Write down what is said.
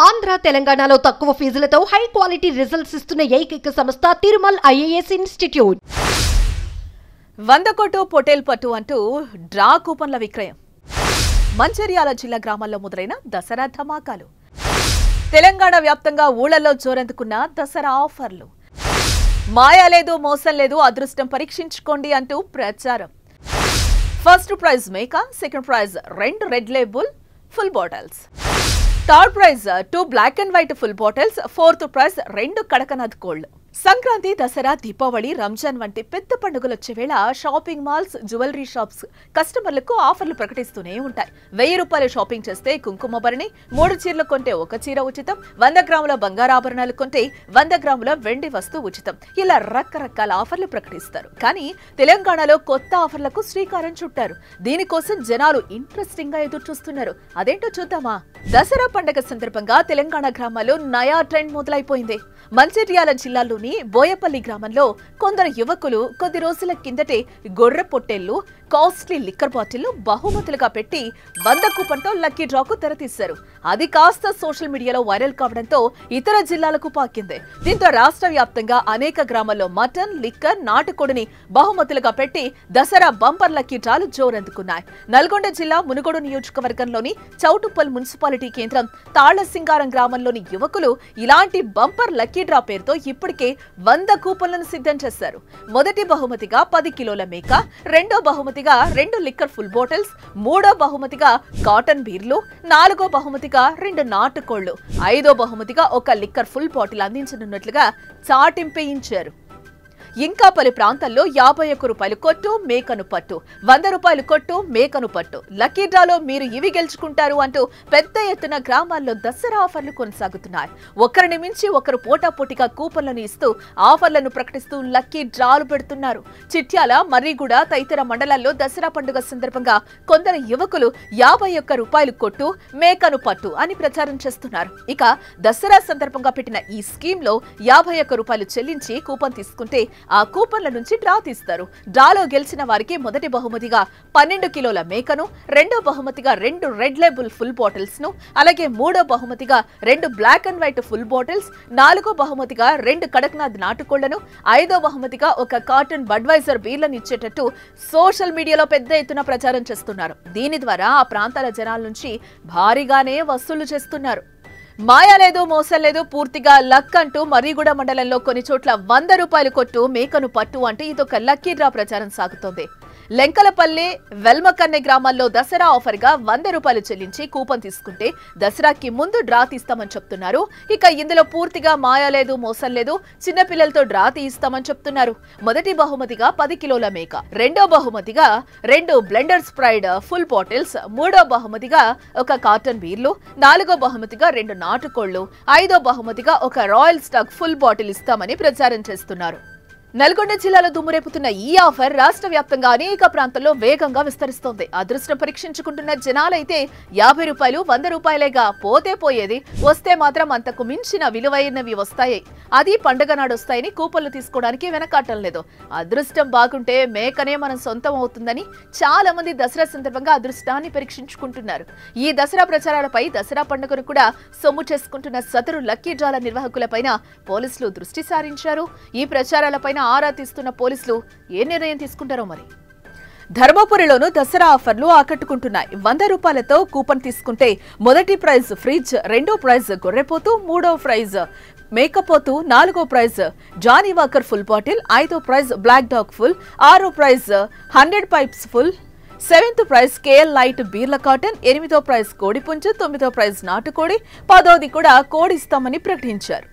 ఆంధ్ర తెలంగాణలో తక్కువ ఫీజులతో high quality results ఇస్తున్న ఏకైక సంస్థ తిరుమల్ ఐఏఎస్ ఇన్స్టిట్యూట్. 100 కోటు పొటేల్ పట్టు అంటూ డ్రా కూపన్ల విక్రయం. మంచిర్యాల జిల్లా గ్రామాల్లో మొదలైన దసరా ధమాకాలు. తెలంగాణ వ్యాప్తంగా ఊళ్ళల్లో జోరందుకున్న దసరా ఆఫర్లు. మాయా లేదు, మోసం లేదు, అదృష్టం పరీక్షించుకోండి అంటూ ప్రచారం. ఫస్ట్ ప్రైజ్ మేకా, second prize 2 red label full bottles, third prize 2 black and white full bottles, fourth prize 2 Kadaknath cold. Sankranti, Dasara, Deepavali, Ramzan వంటి పెద్ద పండుగలు వచ్చే వేళ షాపింగ్ మాల్స్, జ్యువెలరీ షాప్స్ కస్టమర్లకు ఆఫర్లు ప్రకటిస్తూనే ఉంటాయి. 1000 రూపాయలు షాపింగ్ చేస్తే కుంకుమ భరణి, 3 చీరలు కొంటే 1 చీర ఉచితం, 100 గ్రాముల బంగారు ఆభరణాలు కొంటే 100 గ్రాముల వెండి వస్తువు ఉచితం. ఇలా రకరకాల ఆఫర్లు ప్రకటిస్తారు. కానీ తెలంగాణలో కొత్త ఆఫర్లకు శ్రీకారం చుట్టారు. దీనికోసం జనాలు ఇంట్రెస్టింగ్ గా ఎదురు చూస్తున్నారు. అదేంటో చూద్దామా? దసరా పండుగ సందర్భంగా తెలంగాణ గ్రామాల్లో నయా ట్రెండ్ మొదలైపోయింది. మంచిర్యాల జిల్లాలోని బోయపల్లి గ్రామంలో కొందరు యువకులు కొద్ది రోజుల కిందటే గొర్రె పొట్టేళ్లు, కాస్ట్లీ లిక్కర్ బాటిళ్లు బహుమతులుగా పెట్టి 100 కూపన్తో లక్కీ డ్రాకు తెరతీశారు. అది కాస్త సోషల్ మీడియాలో వైరల్ కావడంతో ఇతర జిల్లాలకు పాకింది. దీంతో రాష్ట్ర వ్యాప్తంగా అనేక గ్రామాల్లో మటన్, లిక్కర్, నాటుకోడిని బహుమతులుగా పెట్టి దసరా బంపర్ లక్కీ డ్రాలు జోరందుకున్నాయి. నల్గొండ జిల్లా మునుగోడు నియోజకవర్గంలోని చౌటుప్పల్ మున్సిపాలిటీ కేంద్రం తాళ్లసింగారం గ్రామంలోని యువకులు ఇలాంటి బంపర్ లక్కీ డ్రా పేరుతో ఇప్పటికే 100 కూపన్లను సిద్ధం చేశారు. మొదటి బహుమతిగా 10 కిలోల మేక, రెండో బహుమతిగా 2 లిక్కర్ ఫుల్ బాటిల్స్, మూడో బహుమతిగా కాటన్ బీర్లు, నాలుగో బహుమతిగా 2 నాటుకోళ్లు, ఐదో బహుమతిగా 1 లిక్కర్ ఫుల్ బాటిల్ అందించనున్నట్లుగా చాటింపేయించారు. ఇంకా పలు ప్రాంతాల్లో 51 రూపాయలు కొట్టు, మేకను పట్టు, 100 రూపాయలు కొట్టు, మేకను పట్టు, లక్కీ డ్రాలో మీరు ఇవి గెలుచుకుంటారు అంటూ పెద్ద ఎత్తున గ్రామాల్లో దసరా ఆఫర్లు కొనసాగుతున్నాయి. ఒకరిని మించి ఒకరు పోటాపోటీగా కూపన్లను ఇస్తూ ఆఫర్లను ప్రకటిస్తూ లక్కీ డ్రాలు పెడుతున్నారు. చిట్యాల, మర్రిగూడ తదితర మండలాల్లో దసరా పండుగ సందర్భంగా కొందరు యువకులు 51 రూపాయలు కొట్టు, మేకను పట్టు అని ప్రచారం చేస్తున్నారు. ఇక దసరా సందర్భంగా పెట్టిన ఈ స్కీమ్ లో 51 రూపాయలు చెల్లించి కూపన్ తీసుకుంటే ఆ కూపన్ల నుంచి డ్రా తీస్తారు. డ్రాలో గెలిచిన వారికి మొదటి బహుమతిగా 12 కిలోల మేకను, రెండో బహుమతిగా 2 రెడ్ లేబుల్ ఫుల్ బాటిల్స్ ను, అలాగే మూడో బహుమతిగా 2 black and white full bottles, నాలుగో బహుమతిగా 2 కడక్నాథ్ నాటుకోళ్లను, ఐదో బహుమతిగా 1 కాటన్ బడ్వైజర్ బీర్లను ఇచ్చేటట్టు సోషల్ మీడియాలో పెద్ద ఎత్తున ప్రచారం చేస్తున్నారు. దీని ద్వారా ఆ ప్రాంతాల జనాల నుంచి భారీగానే వసూలు చేస్తున్నారు. మాయా లేదు, మోసం లేదు, పూర్తిగా లక్ అంటూ మర్రిగూడ మండలంలో కొన్ని చోట్ల 100 రూపాయలు కొట్టు, మేకను పట్టు అంటే ఇదొక లక్కీ డ్రా ప్రచారం సాగుతోంది. లెంకలపల్లి, వెల్మకన్నె గ్రామాల్లో దసరా ఆఫర్ గా 100 రూపాయలు చెల్లించి కూపన్ తీసుకుంటే దసరాకి ముందు డ్రా తీస్తామని చెప్తున్నారు. ఇక ఇందులో పూర్తిగా మాయా లేదు, మోసం లేదు, చిన్నపిల్లలతో డ్రా తీయిస్తామని చెప్తున్నారు. మొదటి బహుమతిగా 10 కిలోల మేక, రెండో బహుమతిగా 2 బ్లెండర్ స్ప్రైడ్ ఫుల్ బాటిల్స్, మూడో బహుమతిగా 1 కాటన్ బీర్లు, నాలుగో బహుమతిగా 2 నాటుకోళ్లు, ఐదో బహుమతిగా 1 రాయల్ స్టాక్ ఫుల్ బాటిల్ ఇస్తామని ప్రచారం చేస్తున్నారు. నల్గొండ జిల్లాలో దుమ్మురేపుతున్న ఈ ఆఫర్ రాష్ట్ర వ్యాప్తంగా అనేక ప్రాంతాల్లో వేగంగా విస్తరిస్తోంది. అదృష్టం పరీక్షించుకుంటున్న జనాలైతే 50 రూపాయలు, 100 రూపాయలేగా పోతే పోయేది, వస్తే మాత్రం అంతకు మించిన విలువైనవి వస్తాయి. అది పండుగ నాడు వస్తాయని కూపన్లు తీసుకోవడానికి వెనకాటం లేదు. అదృష్టం బాగుంటే మేకనే మనం సొంతం అవుతుందని చాలా మంది దసరా సందర్భంగా అదృష్టాన్ని పరీక్షించుకుంటున్నారు. ఈ దసరా ప్రచారాలపై దసరా పండుగను కూడా సొమ్ము చేసుకుంటున్న సదరు లక్కీ డ్రాల నిర్వాహకులపైన పోలీసులు దృష్టి సారించారు. ఈ ప్రచారాలపైన ఆరా తీస్తున్న పోలీసులు ఏ నిర్ణయం తీసుకుంటారో మరి. ధర్మపురిలోనూ దసరా ఆఫర్లు ఆకట్టుకుంటున్నాయి. 100 రూపాయలతో కూపన్ తీసుకుంటే మొదటి ప్రైజ్ ఫ్రిడ్జ్, రెండో ప్రైజ్ గొర్రెపోతు, మూడో ప్రైజ్ మేకపోతు, నాలుగో prize Johnnie Walker full bottle, ఐదో ప్రైజ్ బ్లాక్ డాగ్ ఫుల్, ఆరో prize 100 pipes full, 7th prize KL light బీర్ల కాటన్, 8వ ప్రైజ్ కోడిపుంజు, 9వ ప్రైజ్ నాటుకోడి, 10వది కూడా కోడి ఇస్తామని ప్రకటించారు.